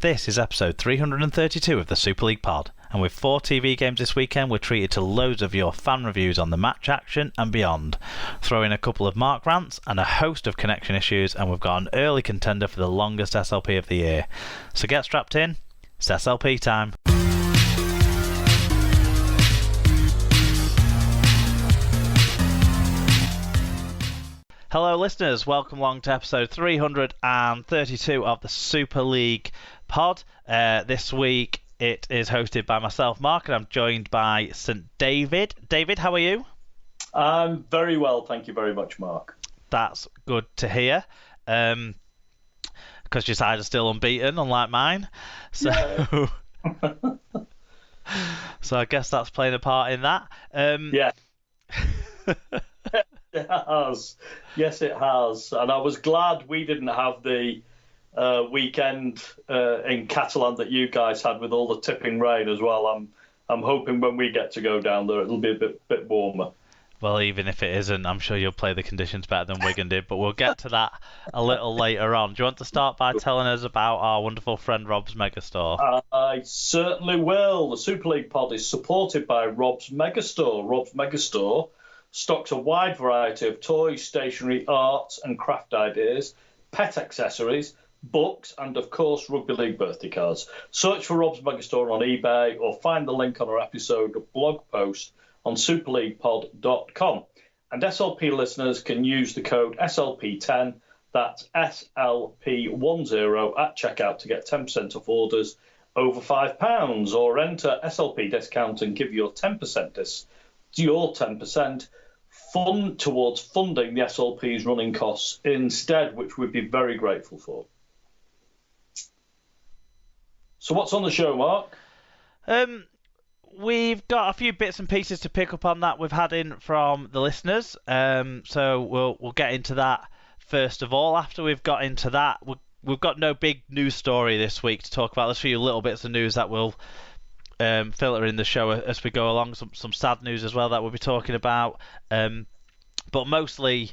This is episode 332 of the Super League Pod, and with 4 TV games this weekend, we're treated to loads of your fan reviews on the match action and beyond. Throw in a couple of Mark Rants and a host of connection issues, and we've got an early contender for the longest SLP of the year. So get strapped in, it's SLP time. Hello listeners, welcome along to episode 332 of the Super League Pod. This week it is hosted by myself, Mark, and I'm joined by St. David. David, how are you? I'm very well, thank you very much, Mark. That's good to hear, because your side is still unbeaten, unlike mine. So, Yeah. so I guess that's playing a part in that. Yeah. It has. Yes, it has. And I was glad we didn't have the weekend in Catalan that you guys had with all the tipping rain as well. I'm hoping when we get to go down there, it'll be a bit warmer. Well, even if it isn't, I'm sure you'll play the conditions better than Wigan did, but we'll get to that a little later on. Do you want to start by telling us about our wonderful friend Rob's Megastore? I certainly will. The Super League Pod is supported by Rob's Megastore. Rob's Megastore stocks a wide variety of toys, stationery, arts and craft ideas, pet accessories, books, and of course rugby league birthday cards. Search for Rob's Megastore on eBay or find the link on our episode blog post on superleaguepod.com. And SLP listeners can use the code SLP10, that's SLP10 at checkout to get 10% off orders over £5, or enter SLP discount and give your 10% your 10% fund towards funding the SLP's running costs instead, which we'd be very grateful for. So what's on the show, Mark? We've got a few bits and pieces to pick up on that we've had in from the listeners. So we'll get into that first of all. After we've got into that, we've got no big news story this week to talk about. There's a few little bits of news that will filter in the show as we go along. Some sad news as well that we'll be talking about. But mostly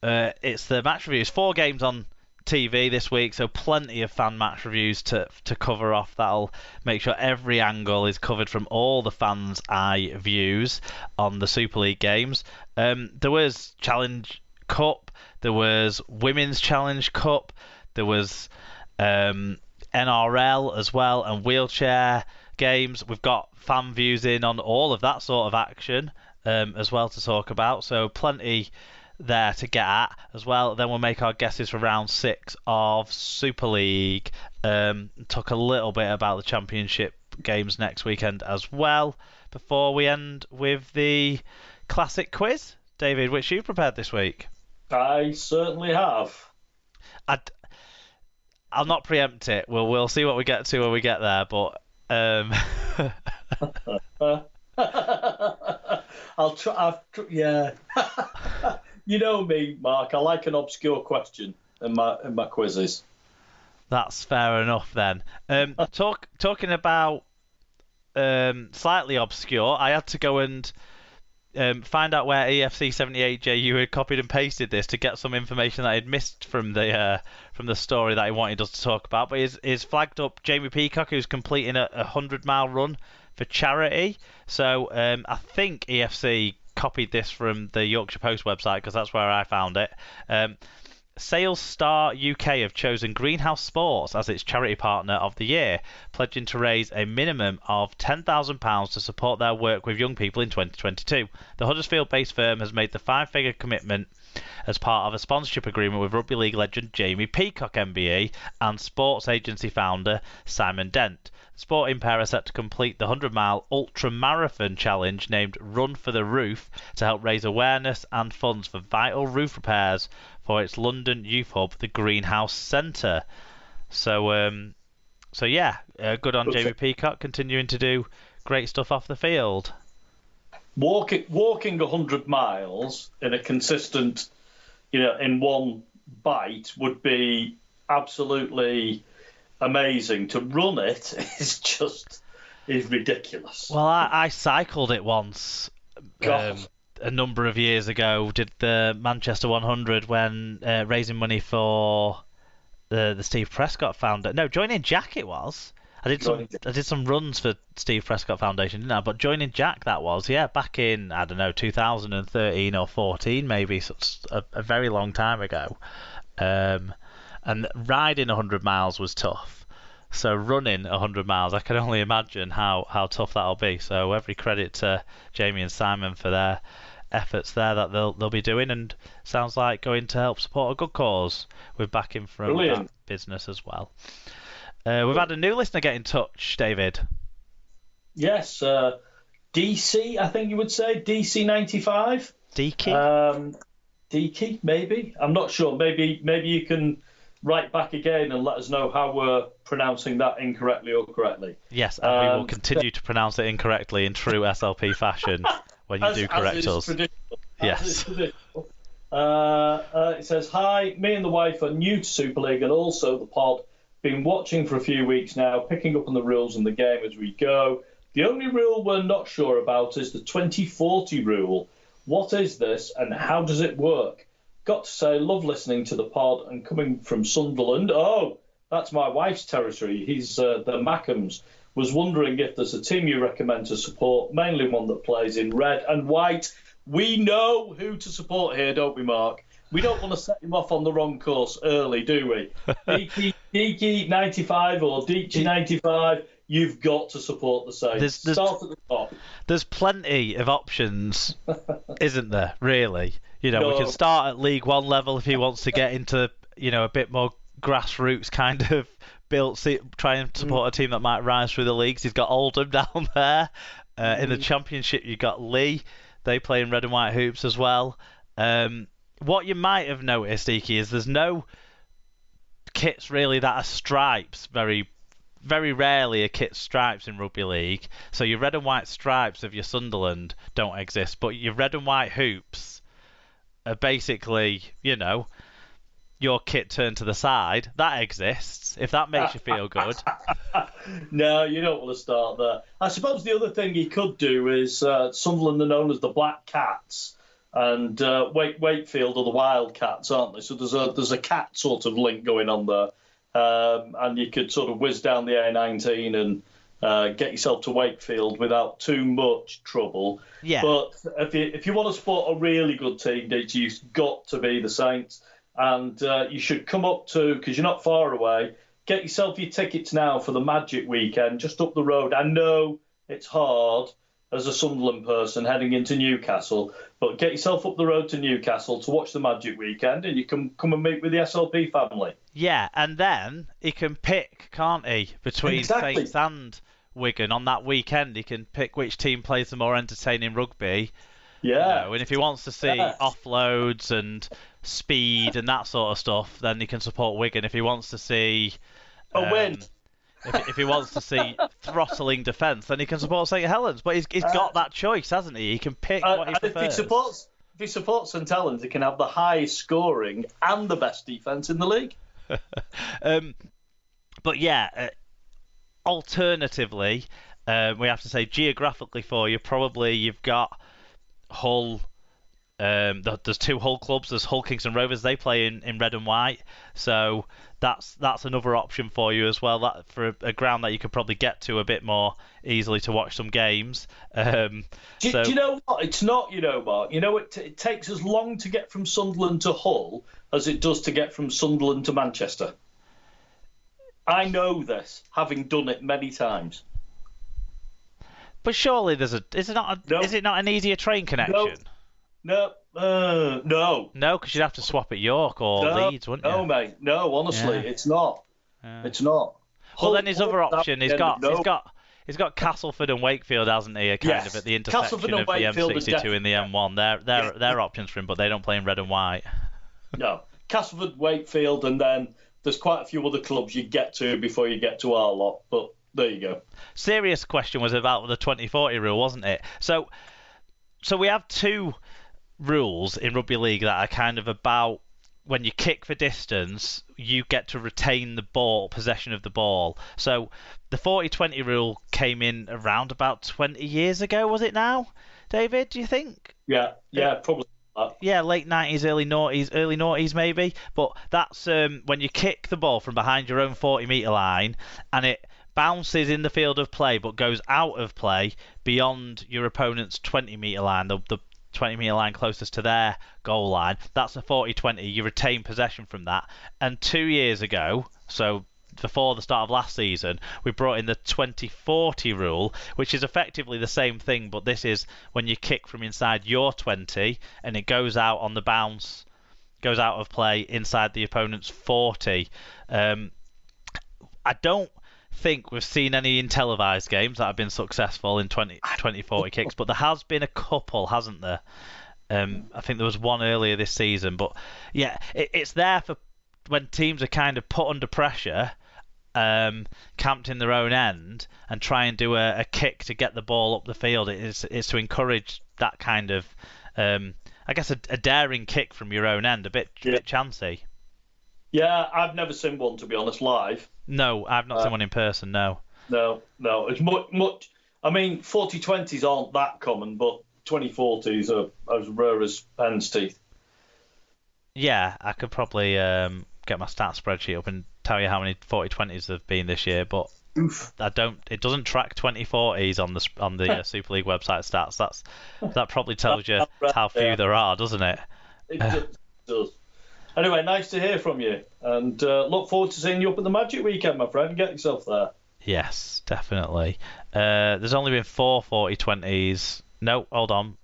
it's the match reviews. 4 games on TV this week, so plenty of fan match reviews to cover off. That'll make sure every angle is covered from all the fans' eye views on the Super League games. There was Challenge Cup, there was Women's Challenge Cup, there was NRL as well, and wheelchair games. We've got fan views in on all of that sort of action as well to talk about, so plenty there to get at as well. Then we'll make our guesses for round 6 of Super League. Talk a little bit about the championship games next weekend as well, before we end with the classic quiz. David, which you prepared this week? I certainly have. I'll not preempt it. We'll see what we get to when we get there, but I'll try. Yeah. You know me, Mark. I like an obscure question in my quizzes. That's fair enough then. Talking about slightly obscure, I had to go and find out where EFC78JU had copied and pasted this to get some information that I'd missed from the story that he wanted us to talk about. But he's flagged up Jamie Peacock, who's completing a 100-mile run for charity. So I think EFC copied this from the Yorkshire Post website, because that's where I found it. Sales Star UK have chosen Greenhouse Sports as its charity partner of the year, pledging to raise a minimum of £10,000 to support their work with young people in 2022. The Huddersfield-based firm has made the 5-figure commitment as part of a sponsorship agreement with rugby league legend Jamie Peacock MBE and sports agency founder Simon Dent. The sporting pair are set to complete the 100-mile ultra-marathon challenge named Run for the Roof to help raise awareness and funds for vital roof repairs for its London youth hub, the Greenhouse Centre. So yeah, good on Jamie Peacock, continuing to do great stuff off the field. Walking 100 miles in a consistent, in one bite would be absolutely amazing. To run it is ridiculous. Well, I cycled it once. A number of years ago, did the Manchester 100 when raising money for the Steve Prescott Foundation. No, Joining Jack it was. I did some runs for Steve Prescott Foundation, didn't I? But Joining Jack that was, yeah, back in, I don't know, 2013 or 14 maybe, so it's a very long time ago. And riding 100 miles was tough. So running 100 miles, I can only imagine how tough that'll be. So every credit to Jamie and Simon for their efforts there that they'll be doing, and sounds like going to help support a good cause with backing from that business as well. We've had a new listener get in touch, David. Yes, DC, I think you would say, DC95. Deaky? Deaky, maybe. I'm not sure. Maybe you can write back again and let us know how we're pronouncing that incorrectly or correctly. Yes, and we will continue to pronounce it incorrectly in true SLP fashion when you do correct us. Yes. It says, hi, me and the wife are new to Super League and also the pod. Been watching for a few weeks now, picking up on the rules in the game as we go. The only rule we're not sure about is the 2040 rule. What is this and how does it work? Got to say, love listening to the pod, and coming from Sunderland, oh, that's my wife's territory. He's the Mackhams. Was wondering if there's a team you recommend to support, mainly one that plays in red and white. We know who to support here, don't we, Mark? We don't want to set him off on the wrong course early, do we? Deaky95 or Deaky95, you've got to support the Saints. Start at the top. There's plenty of options, isn't there, really? We can start at League One level if he wants to get into, a bit more grassroots kind of build, try and support a team that might rise through the leagues. He's got Oldham down there. In the Championship, you've got Lee. They play in red and white hoops as well. What you might have noticed, Iki, is there's no kits really that are stripes. Very, very rarely are kits stripes in Rugby League. So your red and white stripes of your Sunderland don't exist, but your red and white hoops are basically, your kit turned to the side. That exists, if that makes you feel good. No, you don't want to start there. I suppose the other thing you could do is Sunderland are known as the Black Cats. And Wakefield are the Wildcats, aren't they? So there's a cat sort of link going on there, and you could sort of whiz down the A19 and get yourself to Wakefield without too much trouble. Yeah. But if you want to support a really good team, you've got to be the Saints, and you should come up to, because you're not far away, get yourself your tickets now for the Magic weekend just up the road. I know it's hard as a Sunderland person heading into Newcastle, but get yourself up the road to Newcastle to watch the Magic weekend, and you can come and meet with the SLP family. Yeah, and then he can pick, can't he, between Saints and Wigan on that weekend. He can pick which team plays the more entertaining rugby. Yeah. And if he wants to see offloads and speed and that sort of stuff, then he can support Wigan. If he wants to see a win. If he wants to see throttling defence, then he can support St Helens. But he's got that choice, hasn't he? He can pick what he prefers. If he supports St Helens, he can have the highest scoring and the best defence in the league. But yeah, alternatively, we have to say geographically for you, probably you've got Hull. There's two Hull clubs. There's Hull Kingston Rovers. They play in red and white, so that's another option for you as well. That for a ground that you could probably get to a bit more easily to watch some games. Do you know what? It's not, Mark. It takes as long to get from Sunderland to Hull as it does to get from Sunderland to Manchester. I know this, having done it many times. But surely is it not an easier train connection? No. No, because you'd have to swap at York or Leeds, wouldn't you? No, mate. No, honestly, it's not. It's not. Well, then his other option, he's got Castleford and Wakefield, hasn't he? Kind of at the intersection of the M62 and the M1. They're options for him, but they don't play in red and white. No, Castleford, Wakefield, and then there's quite a few other clubs you get to before you get to our lot. But there you go. Serious question was about the 2040 rule, wasn't it? So we have two rules in rugby league that are kind of about when you kick for distance, you get to retain the ball, possession of the ball. So the 40-20 rule came in around about 20 years ago, was it now, David, do you think? Yeah, probably yeah, late 90s, early noughties maybe. But that's when you kick the ball from behind your own 40-metre line and it bounces in the field of play but goes out of play beyond your opponent's 20-metre line, the 20-metre line closest to their goal line. That's a 40-20. You retain possession from that. And 2 years ago, so before the start of last season, we brought in the 20-40 rule, which is effectively the same thing, but this is when you kick from inside your 20 and it goes out on the bounce, goes out of play inside the opponent's 40. I don't think we've seen any in televised games that have been successful in 20-40 kicks, but there has been a couple, hasn't there? I think there was one earlier this season, but yeah, it's there for when teams are kind of put under pressure, camped in their own end, and try and do a kick to get the ball up the field. It's to encourage that kind of, I guess, a daring kick from your own end, a bit chancy. Yeah, I've never seen one, to be honest, live. No, I've not seen one in person, no. No. It's much. I mean, 40-20s aren't that common, but 20-40s are as rare as hen's teeth. Yeah, I could probably get my stats spreadsheet up and tell you how many 40-20s there have been this year, but I don't. It doesn't track 20-40s on the Super League website stats. That probably tells you how few there are, doesn't it? It does. Anyway, nice to hear from you, and look forward to seeing you up at the Magic weekend, my friend. Get yourself there. Yes, definitely. There's only been 4 40-20s. No, hold on.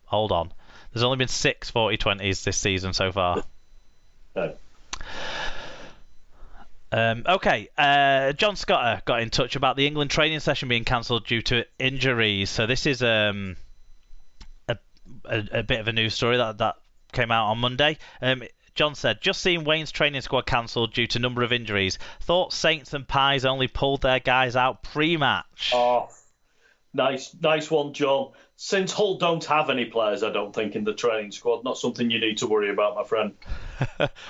There's only been 6 40-20s this season so far. No. Okay, John Scotter got in touch about the England training session being cancelled due to injuries. So this is a bit of a news story that came out on Monday. John said, just seen Wayne's training squad cancelled due to number of injuries. Thought Saints and Pies only pulled their guys out pre-match. Oh, nice one, John. Since Hull don't have any players, I don't think, in the training squad. Not something you need to worry about, my friend.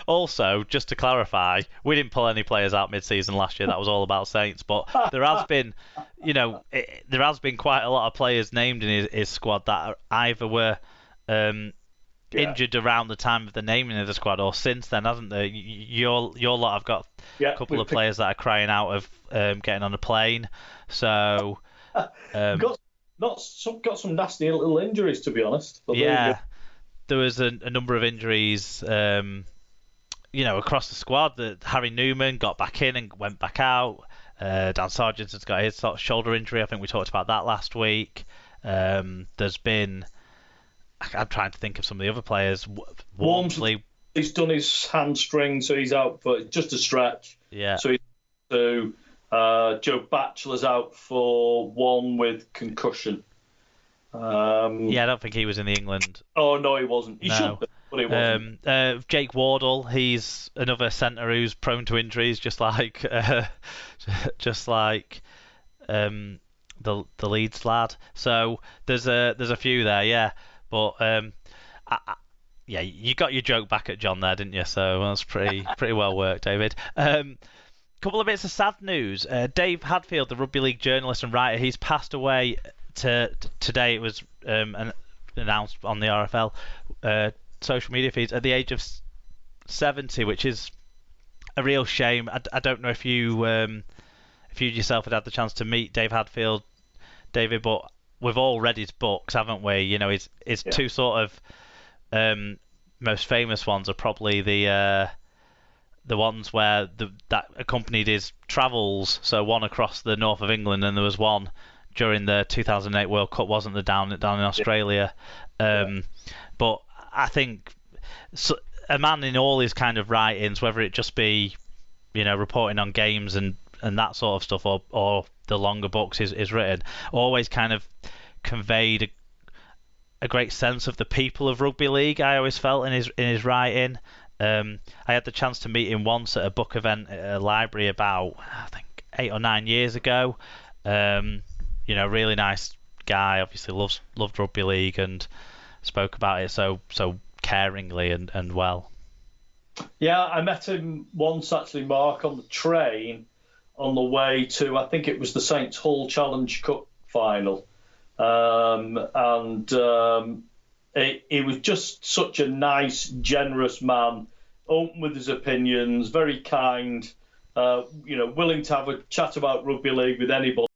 Also, just to clarify, we didn't pull any players out mid-season last year. That was all about Saints. But there has been, there has been quite a lot of players named in his squad that either were injured around the time of the naming of the squad or since then, hasn't there? Your lot have got a couple of players that are crying out of getting on a plane. So got some nasty little injuries, to be honest. But there was a number of injuries, across the squad. That Harry Newman got back in and went back out. Dan Sargent has got his sort of shoulder injury. I think we talked about that last week. There's been, I'm trying to think of some of the other players. Walmsley, he's done his hamstring, so he's out for just a stretch. Yeah. So Joe Batchelor's out for one with concussion. I don't think he was in the England. Oh no, he wasn't. He should be, but he wasn't. Jake Wardle, he's another centre who's prone to injuries, just like the Leeds lad. So there's a few there, yeah. But you got your joke back at John there, didn't you? So that's pretty well worked, David. Couple of bits of sad news. Dave Hadfield, the rugby league journalist and writer, he's passed away today. It was announced on the RFL social media feeds at the age of 70, which is a real shame. I don't know if you yourself had the chance to meet Dave Hadfield, David, but we've all read his books, haven't we? His two sort of most famous ones are probably the ones where that accompanied his travels. So one across the north of England, and there was one during the 2008 World Cup, wasn't there, down in Australia? But I think a man in all his kind of writings, whether it just be reporting on games and that sort of stuff, or the longer books is written, always kind of conveyed a great sense of the people of rugby league. I always felt in his writing. I had the chance to meet him once at a book event at a library about, I think, 8 or 9 years ago. Really nice guy. Obviously loved rugby league and spoke about it so caringly and well. Yeah, I met him once actually, Mark, on the train on the way to, I think it was the Saints Hull Challenge Cup final, and He was just such a nice, generous man, open with his opinions, very kind, willing to have a chat about rugby league with anybody.